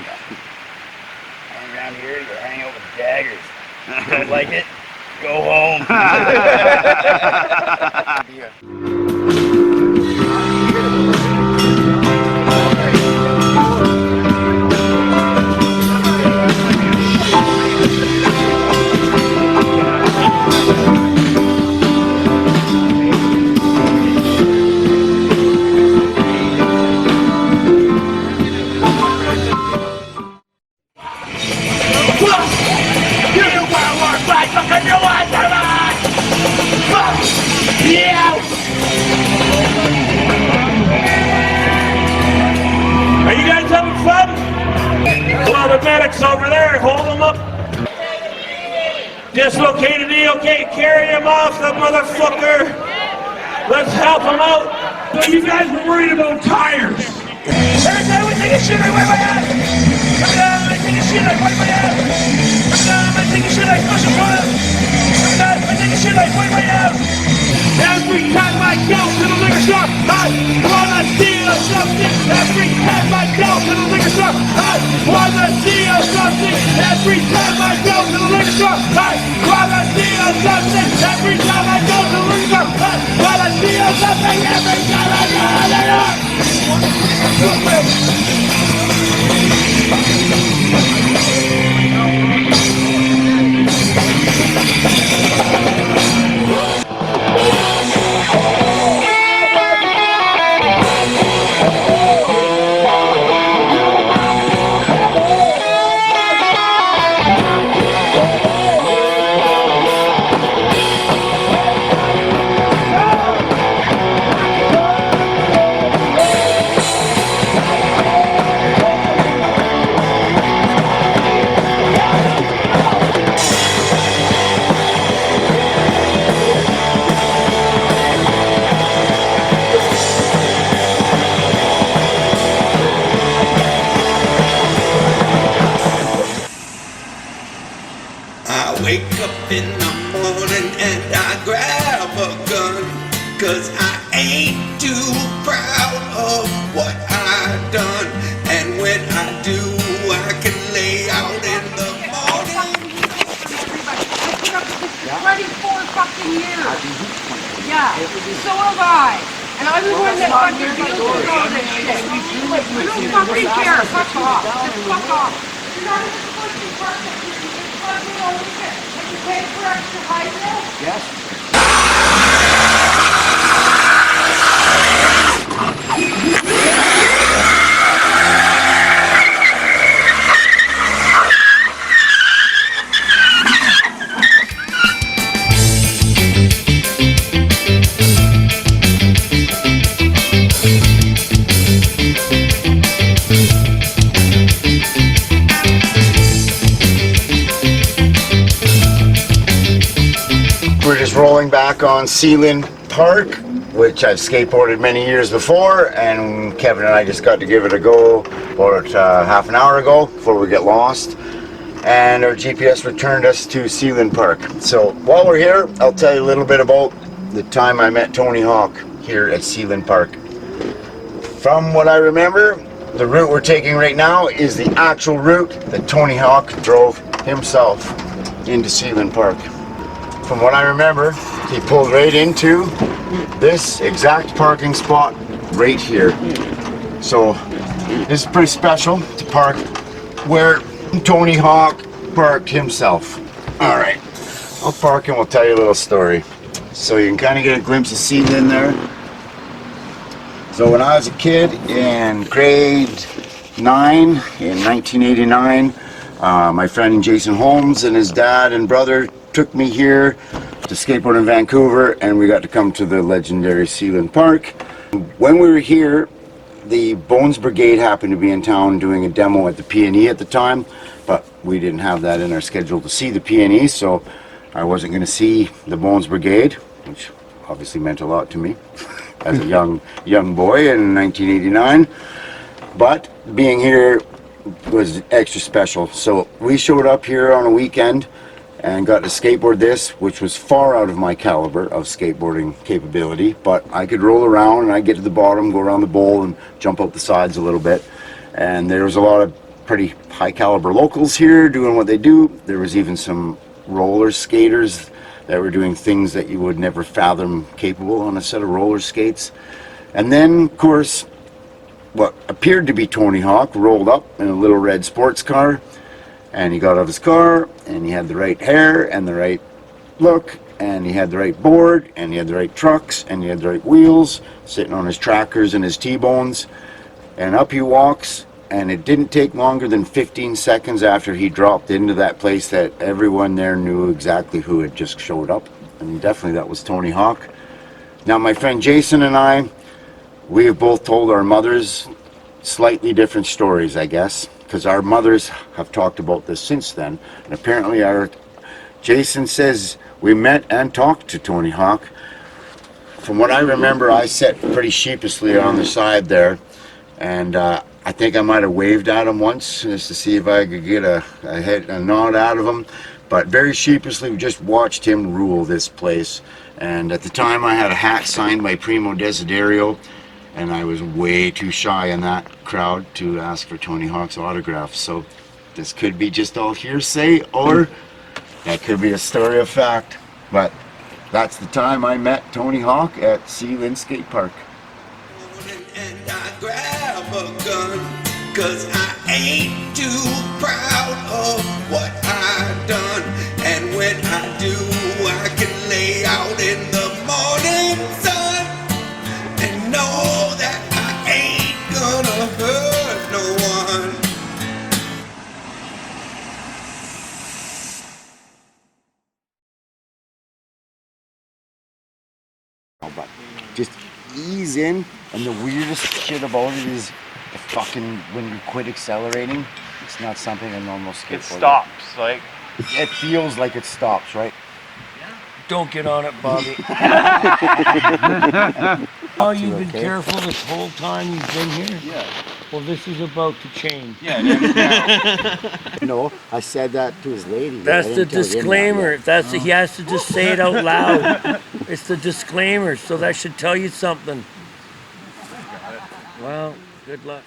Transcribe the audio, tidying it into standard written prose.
Hang around here, you hang out with daggers. Don't like it? Go home. Are you guys having fun? Well, the medics over there, hold them up. Dislocated knee, okay, carry him off, the motherfucker. Let's help him out. So you guys were worried about tires. Every time we take a shit, I wipe my ass. Every time I take a shit, I wipe my ass. Every time I take a shit, I flush the toilet. Every time I take a shit, I wipe my ass. Every time I go to the liquor store, I wanna steal something. Every time I go to the liquor store, I wanna steal something. Every time I go to the liquor store, I wanna steal something. Every time I go to the liquor store, I wanna steal something. Every time I go to the liquor store. Wake up in the morning and I grab a gun, 'cause I ain't too proud of what I've done. And when I do, I can lay out in the morning. I put up with this 24 fucking years. Yeah, so have I. And I'm the one that fucking deals with all this shit. I don't fucking care. Fuck off. Just fuck off. You're not even supposed to be perfect. You pay for extra high bill? Yes. We're just rolling back on Seylynn Park, which I've skateboarded many years before, and Kevin and I just got to give it a go about half an hour ago before we get lost, and our GPS returned us to Seylynn Park. So while we're here, I'll tell you a little bit about the time I met TONK HAWK here at Seylynn Park. From what I remember, the route we're taking right now is the actual route that TONK HAWK drove himself into Seylynn Park. From what I remember, he pulled right into this exact parking spot right here. So this is pretty special to park where TONK HAWK parked himself. All right, I'll park and we'll tell you a little story. So you can kind of get a glimpse of Seylynn there. So when I was a kid in grade 9 in 1989, my friend Jason Holmes and his dad and brother took me here to skateboard in Vancouver, and we got to come to the legendary Seylynn Park. When we were here, the Bones Brigade happened to be in town doing a demo at the P&E at the time, but we didn't have that in our schedule to see the P&E, so I wasn't going to see the Bones Brigade, which obviously meant a lot to me as a young boy in 1989. But being here was extra special, so we showed up here on a weekend and got to skateboard this, which was far out of my caliber of skateboarding capability, but I could roll around and I'd get to the bottom, go around the bowl and jump out the sides a little bit. And there was a lot of pretty high caliber locals here doing what they do. There was even some roller skaters that were doing things that you would never fathom capable on a set of roller skates. And then, of course, what appeared to be Tony Hawk rolled up in a little red sports car, and he got out of his car, and he had the right hair and the right look, and he had the right board, and he had the right trucks, and he had the right wheels, sitting on his trackers and his T-bones, and up he walks. And it didn't take longer than 15 seconds after he dropped into that place that everyone there knew exactly who had just showed up. And definitely that was Tony Hawk. Now my friend Jason and I, we have both told our mothers slightly different stories, I guess, because our mothers have talked about this since then. And apparently Jason says we met and talked to Tony Hawk. From what I remember, I sat pretty sheepishly on the side there, and I think I might have waved at him once just to see if I could get a nod out of him, but very sheepishly we just watched him rule this place. And at the time I had a hat signed by Primo Desiderio, and I was way too shy in that crowd to ask for Tony Hawk's autograph. So this could be just all hearsay, or that could be a story of fact. But that's the time I met Tony Hawk at Seylynn Skatepark. And I grab a gun, 'cause I ain't too proud of what I've done. And when I do, I can lay out in the morning sun and know that I ain't gonna hurt no one. But just ease in, and the weirdest shit about it is the fucking, when you quit accelerating, it's not something a normal skateboarder. It stops, like. It feels like it stops, right? Don't get on it, Bobby. Oh, you've been careful this whole time you've been here? Yeah. Well, this is about to change. Yeah. No, I said that to his lady. That's the disclaimer. That's he has to just say it out loud. It's the disclaimer, so that should tell you something. Well, good luck.